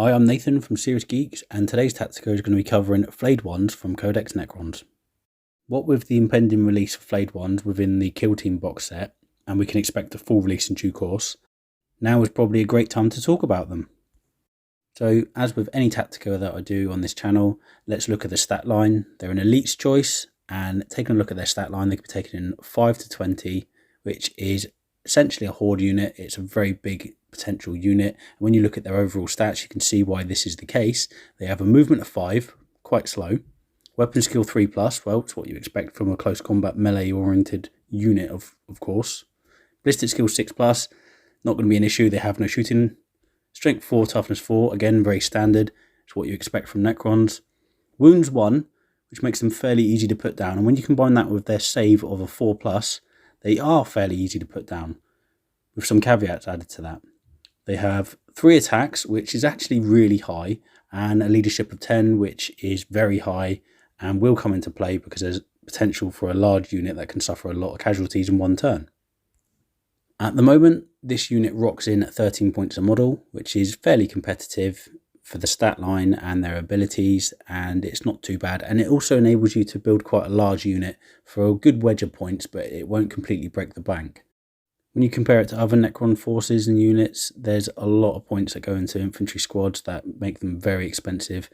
Hi, I'm Nathan from Serious Geeks, and today's Tactico is going to be covering Flayed Ones from Codex Necrons. What with the impending release of Flayed Ones within the Kill Team box set, and we can expect a full release in due course, now is probably a great time to talk about them. So, as with any Tactico that I do on this channel, let's look at the stat line. They're an Elite's choice, and taking a look at their stat line, they can be taken in 5 to 20, which is essentially a horde unit. It's a very big potential unit. And when you look at their overall stats, you can see why this is the case. They have a movement of 5, quite slow. Weapon skill 3+, well, it's what you expect from a close combat melee oriented unit, of course. Ballistic skill 6+, not going to be an issue. They have no shooting. Strength 4, toughness 4, again, very standard. It's what you expect from Necrons. Wounds 1, which makes them fairly easy to put down. And when you combine that with their save of a 4+, they are fairly easy to put down, with some caveats added to that. They have 3 attacks, which is actually really high, and a leadership of 10, which is very high and will come into play because there's potential for a large unit that can suffer a lot of casualties in one turn. At the moment, this unit rocks in at 13 points a model, which is fairly competitive for the stat line and their abilities, and it's not too bad. And it also enables you to build quite a large unit for a good wedge of points, but it won't completely break the bank. When you compare it to other Necron forces and units, there's a lot of points that go into infantry squads that make them very expensive.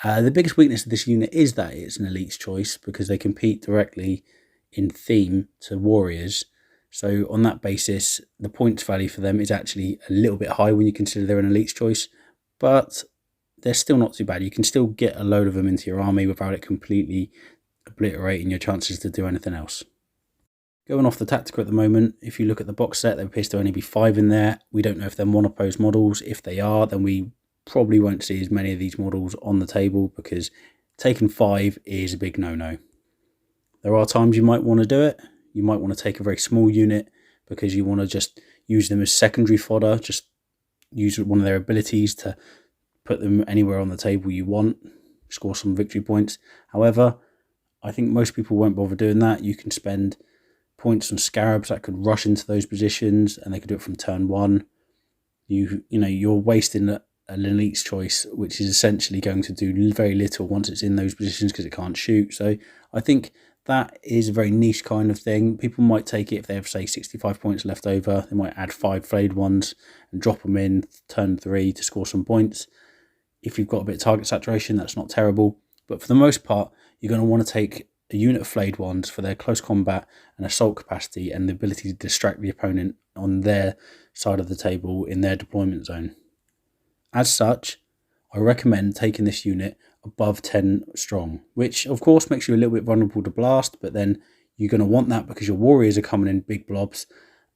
The biggest weakness of this unit is that it's an Elite's choice, because they compete directly in theme to warriors. So on that basis, the points value for them is actually a little bit high when you consider they're an Elite's choice, but they're still not too bad. You can still get a load of them into your army without it completely obliterating your chances to do anything else. Going off the Tactical at the moment, if you look at the box set, there appears to only be 5 in there. We don't know if they're monopose models. If they are, then we probably won't see as many of these models on the table, because taking 5 is a big no-no. There are times you might want to do it. You might want to take a very small unit because you want to just use them as secondary fodder, just use one of their abilities to put them anywhere on the table you want, score some victory points. However, I think most people won't bother doing that. You can spend points on scarabs that could rush into those positions, and they could do it from turn 1. You're wasting an Elite's choice, which is essentially going to do very little once it's in those positions because it can't shoot. So I think that is a very niche kind of thing. People might take it if they have, say, 65 points left over. They might add 5 Flayed Ones and drop them in turn 3 to score some points. If you've got a bit of target saturation, that's not terrible. But for the most part, you're going to want to take a unit of Flayed Ones for their close combat and assault capacity and the ability to distract the opponent on their side of the table in their deployment zone. As such, I recommend taking this unit above 10 strong, which of course makes you a little bit vulnerable to blast, but then you're going to want that because your warriors are coming in big blobs,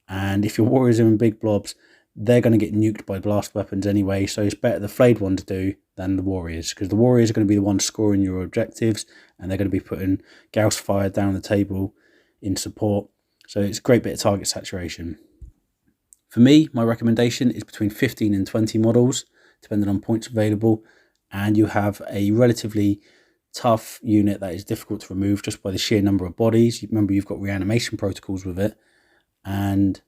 and if your warriors are in big blobs, they're going to get nuked by blast weapons anyway, so it's better the Flayed Ones do than the warriors, because the warriors are going to be the ones scoring your objectives, and they're going to be putting Gauss fire down the table in support, so it's a great bit of target saturation. For me, my recommendation is between 15 and 20 models, depending on points available, and you have a relatively tough unit that is difficult to remove just by the sheer number of bodies. Remember, you've got reanimation protocols with it, and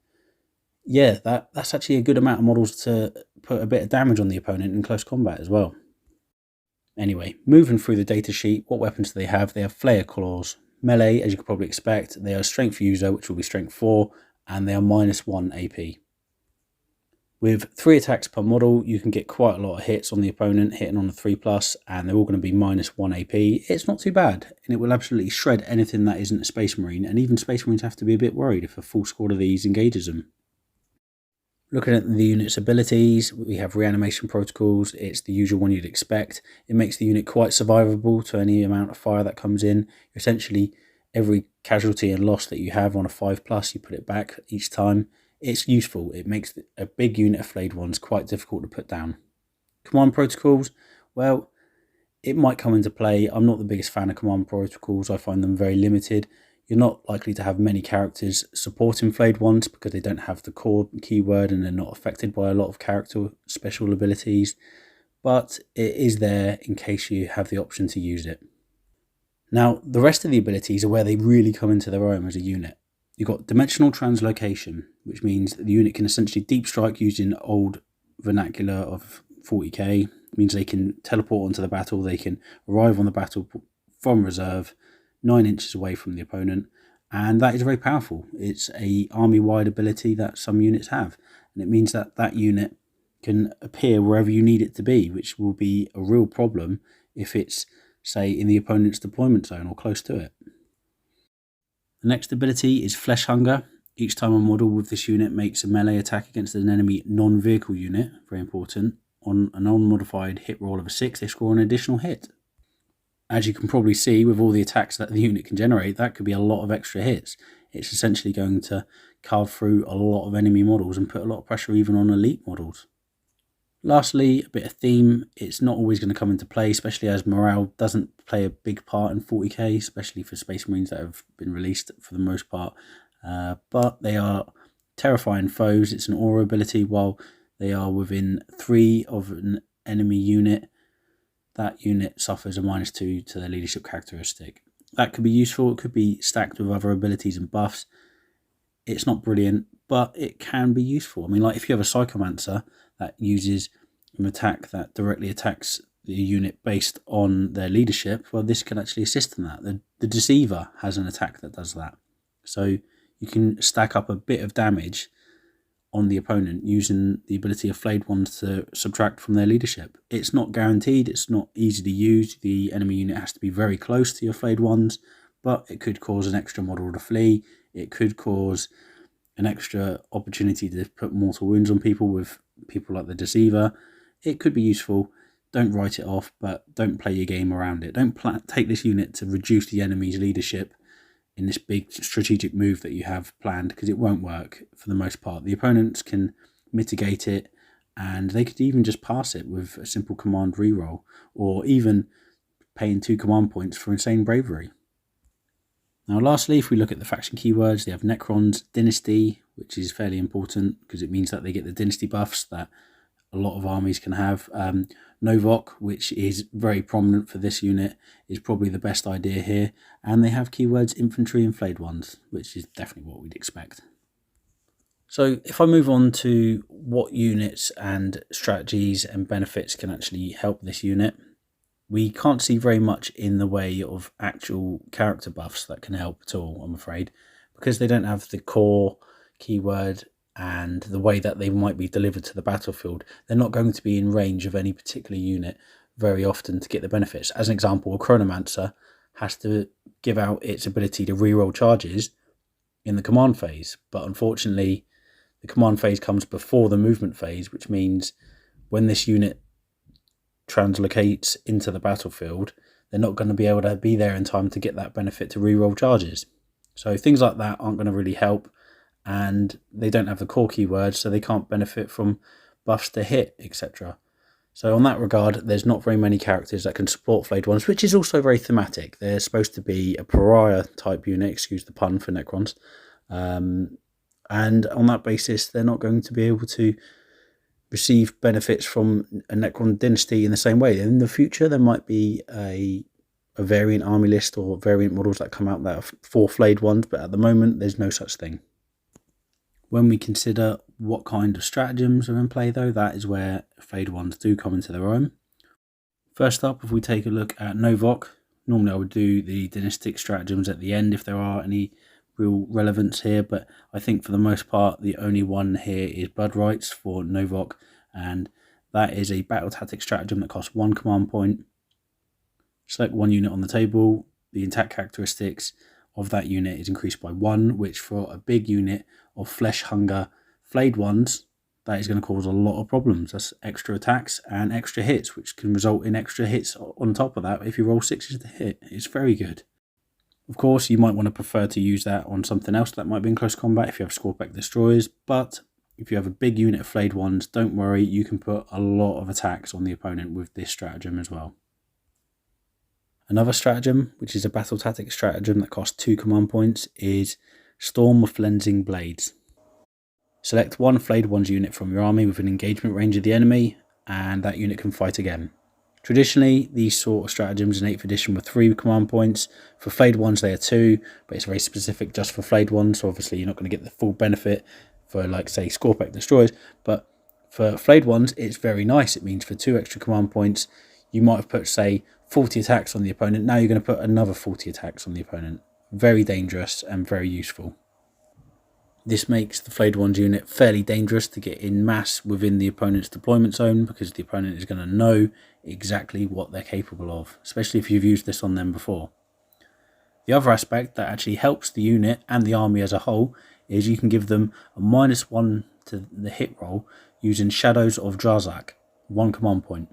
yeah, that's actually a good amount of models to put a bit of damage on the opponent in close combat as well. Anyway, moving through the data sheet, what weapons do they have? They have Flayer Claws. Melee, as you could probably expect, they are Strength User, which will be Strength 4, and they are -1 AP. With 3 attacks per model, you can get quite a lot of hits on the opponent, hitting on a 3+, and they're all going to be -1 AP. It's not too bad, and it will absolutely shred anything that isn't a Space Marine, and even Space Marines have to be a bit worried if a full squad of these engages them. Looking at the unit's abilities, we have reanimation protocols. It's the usual one you'd expect. It makes the unit quite survivable to any amount of fire that comes in. Essentially, every casualty and loss that you have on a 5+, you put it back each time. It's useful. It makes a big unit of Flayed Ones quite difficult to put down. Command protocols, well, it might come into play. I'm not the biggest fan of command protocols. I find them very limited. You're not likely to have many characters supporting Flayed Ones because they don't have the core keyword and they're not affected by a lot of character special abilities, but it is there in case you have the option to use it. Now, the rest of the abilities are where they really come into their own as a unit. You've got dimensional translocation, which means the unit can essentially deep strike using old vernacular of 40k, It means they can teleport onto the battle, they can arrive on the battle from reserve 9 inches away from the opponent, and that is very powerful. It's a army-wide ability that some units have, and it means that that unit can appear wherever you need it to be, which will be a real problem if it's, say, in the opponent's deployment zone or close to it. The next ability is Flesh Hunger. Each time a model with this unit makes a melee attack against an enemy non-vehicle unit, very important, on an unmodified hit roll of a 6, they score an additional hit. As you can probably see, with all the attacks that the unit can generate, that could be a lot of extra hits. It's essentially going to carve through a lot of enemy models and put a lot of pressure even on elite models. Lastly, a bit of theme. It's not always going to come into play, especially as morale doesn't play a big part in 40k, especially for Space Marines that have been released for the most part. But they are terrifying foes. It's an aura ability. While they are within 3 of an enemy unit, that unit suffers a -2 to their leadership characteristic. That could be useful. It could be stacked with other abilities and buffs. It's not brilliant, but it can be useful. I mean, like if you have a Psychomancer that uses an attack that directly attacks the unit based on their leadership, well, this can actually assist in that. The Deceiver has an attack that does that. So you can stack up a bit of damage on the opponent using the ability of Flayed Ones to subtract from their leadership. It's not guaranteed, it's not easy to use. The enemy unit has to be very close to your Flayed Ones, but it could cause an extra model to flee. It could cause an extra opportunity to put mortal wounds on people with people like the Deceiver. It could be useful. Don't write it off, but don't play your game around it. Don't take this unit to reduce the enemy's leadership in this big strategic move that you have planned, because it won't work for the most part. The opponents can mitigate it, and they could even just pass it with a simple command reroll, or even paying 2 command points for Insane Bravery. Now lastly, if we look at the faction keywords, they have Necrons, Dynasty, which is fairly important because it means that they get the Dynasty buffs that a lot of armies can have. Novok, which is very prominent for this unit, is probably the best idea here. And they have keywords Infantry and Flayed Ones, which is definitely what we'd expect. So if I move on to what units and strategies and benefits can actually help this unit, we can't see very much in the way of actual character buffs that can help at all, I'm afraid, because they don't have the core keyword and the way that they might be delivered to the battlefield. They're not going to be in range of any particular unit very often to get the benefits. As an example, a Chronomancer has to give out its ability to reroll charges in the command phase, but unfortunately the command phase comes before the movement phase, which means when this unit translocates into the battlefield, they're not going to be able to be there in time to get that benefit to reroll charges. So things like that aren't going to really help, and they don't have the core keywords, so they can't benefit from buffs to hit, etc. So on that regard, there's not very many characters that can support Flayed Ones, which is also very thematic. They're supposed to be a pariah type unit, excuse the pun for Necrons, and on that basis they're not going to be able to receive benefits from a Necron dynasty in the same way. In the future there might be a variant army list or variant models that come out that are for Flayed Ones, but at the moment there's no such thing. When we consider what kind of stratagems are in play though, that is where Flayed Ones do come into their own. First up, if we take a look at Novok, normally I would do the dynastic stratagems at the end if there are any real relevance here, but I think for the most part the only one here is Blood Rights for Novok, and that is a battle tactic stratagem that costs 1 command point. Select one unit on the table, the attack characteristics of that unit is increased by 1, which for a big unit of Flesh Hunger Flayed Ones, that is going to cause a lot of problems. That's extra attacks and extra hits, which can result in extra hits on top of that if you roll 6s to hit. It's very good. Of course, you might want to prefer to use that on something else that might be in close combat if you have Scorpec Destroyers, but if you have a big unit of Flayed Ones, don't worry, you can put a lot of attacks on the opponent with this stratagem as well. Another stratagem, which is a battle tactic stratagem that costs 2 command points, is Storm of Flensing Blades. Select one Flayed Ones unit from your army with an engagement range of the enemy, and that unit can fight again. Traditionally, these sort of stratagems in 8th edition were 3 command points. For Flayed Ones they are 2, but it's very specific just for Flayed Ones, so obviously you're not going to get the full benefit for, like, say, Scorpec Destroyers, but For Flayed Ones, it's very nice. It means for 2 extra command points, you might have put, say, 40 attacks on the opponent. Now you're going to put another 40 attacks on the opponent. Very dangerous and very useful. This makes the Flayed Ones unit fairly dangerous to get in mass within the opponent's deployment zone, because the opponent is going to know exactly what they're capable of, especially if you've used this on them before. The other aspect that actually helps the unit and the army as a whole is you can give them a -1 to the hit roll using Shadows of Drazak, 1 command point.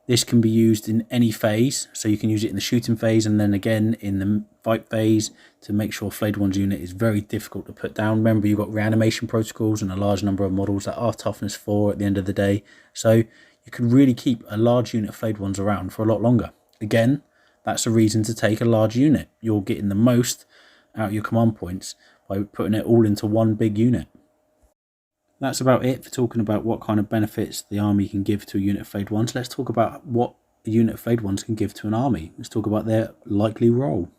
This can be used in any phase, so you can use it in the shooting phase and then again in the fight phase to make sure Flayed Ones unit is very difficult to put down. Remember, you've got reanimation protocols and a large number of models that are toughness 4 at the end of the day, so you can really keep a large unit of Flayed Ones around for a lot longer. Again, that's a reason to take a large unit. You're getting the most out of your command points by putting it all into one big unit. That's about it for talking about what kind of benefits the army can give to a unit of Flayed Ones. Let's talk about what a unit of Flayed Ones can give to an army. Let's talk about their likely role.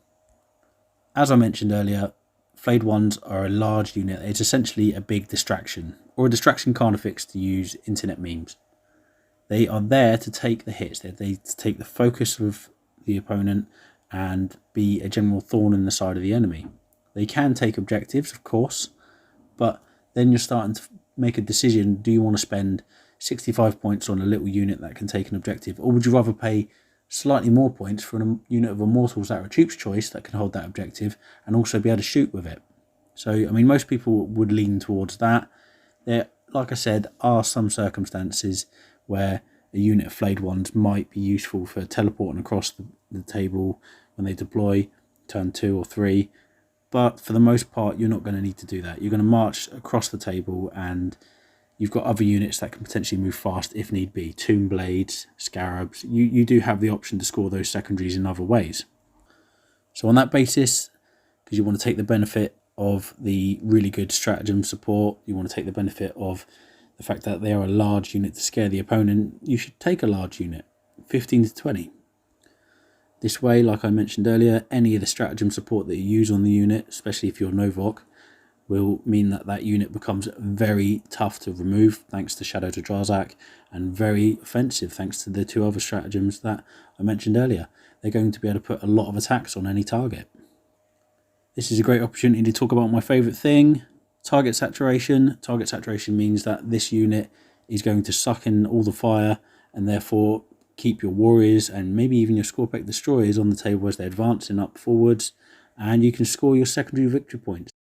As I mentioned earlier, Flayed Ones are a large unit. It's essentially a big distraction, or a distraction carnifex to use internet memes. They are there to take the hits. They're there to take the focus of the opponent and be a general thorn in the side of the enemy. They can take objectives, of course, but then you're starting to make a decision. Do you want to spend 65 points on a little unit that can take an objective, or would you rather pay slightly more points for a unit of Immortals that are a Troops choice that can hold that objective and also be able to shoot with it? So, I mean, most people would lean towards that. There, like I said, are some circumstances where a unit of Flayed Ones might be useful for teleporting across the table when they deploy turn 2 or 3. But for the most part, you're not going to need to do that. You're going to march across the table and you've got other units that can potentially move fast if need be. Tomb Blades, Scarabs. You do have the option to score those secondaries in other ways. So on that basis, because you want to take the benefit of the really good stratagem support, you want to take the benefit of the fact that they are a large unit to scare the opponent, you should take a large unit, 15 to 20. This way, like I mentioned earlier, any of the stratagem support that you use on the unit, especially if you're Novok, will mean that that unit becomes very tough to remove thanks to Shadow to Drazak, and very offensive thanks to the 2 other stratagems that I mentioned earlier. They're going to be able to put a lot of attacks on any target. This is a great opportunity to talk about my favourite thing, target saturation. Target saturation means that this unit is going to suck in all the fire and therefore keep your warriors and maybe even your Scorpec destroyers on the table as they're advancing up forwards, and you can score your secondary victory points,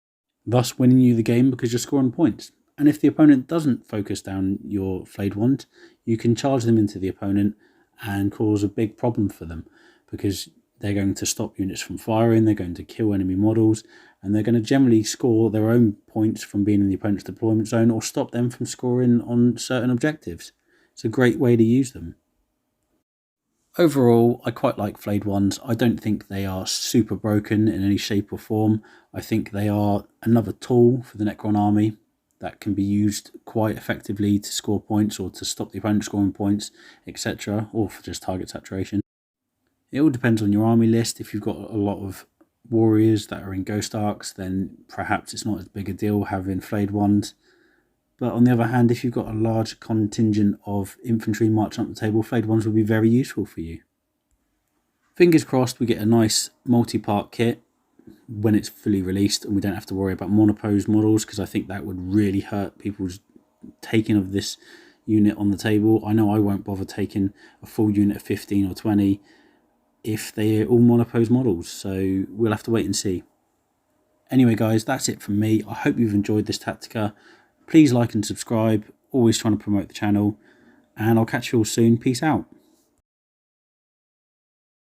thus winning you the game because you're scoring points. And if the opponent doesn't focus down your Flayed Ones, you can charge them into the opponent and cause a big problem for them, because they're going to stop units from firing, they're going to kill enemy models, and they're going to generally score their own points from being in the opponent's deployment zone or stop them from scoring on certain objectives. It's a great way to use them. Overall, I quite like Flayed Ones. I don't think they are super broken in any shape or form. I think they are another tool for the Necron army that can be used quite effectively to score points or to stop the opponent scoring points, etc., or for just target saturation. It all depends on your army list. If you've got a lot of warriors that are in Ghost Arcs, then perhaps it's not as big a deal having Flayed Ones. But on the other hand, if you've got a large contingent of infantry marching up the table, Flayed Ones will be very useful for you. Fingers crossed we get a nice multi-part kit when it's fully released and we don't have to worry about monopose models, because I think that would really hurt people's taking of this unit on the table. I know I won't bother taking a full unit of 15 or 20 if they're all monopose models, so we'll have to wait and see. Anyway guys, that's it from me. I hope you've enjoyed this Tactica. Please like and subscribe, always trying to promote the channel, and I'll catch you all soon. Peace out.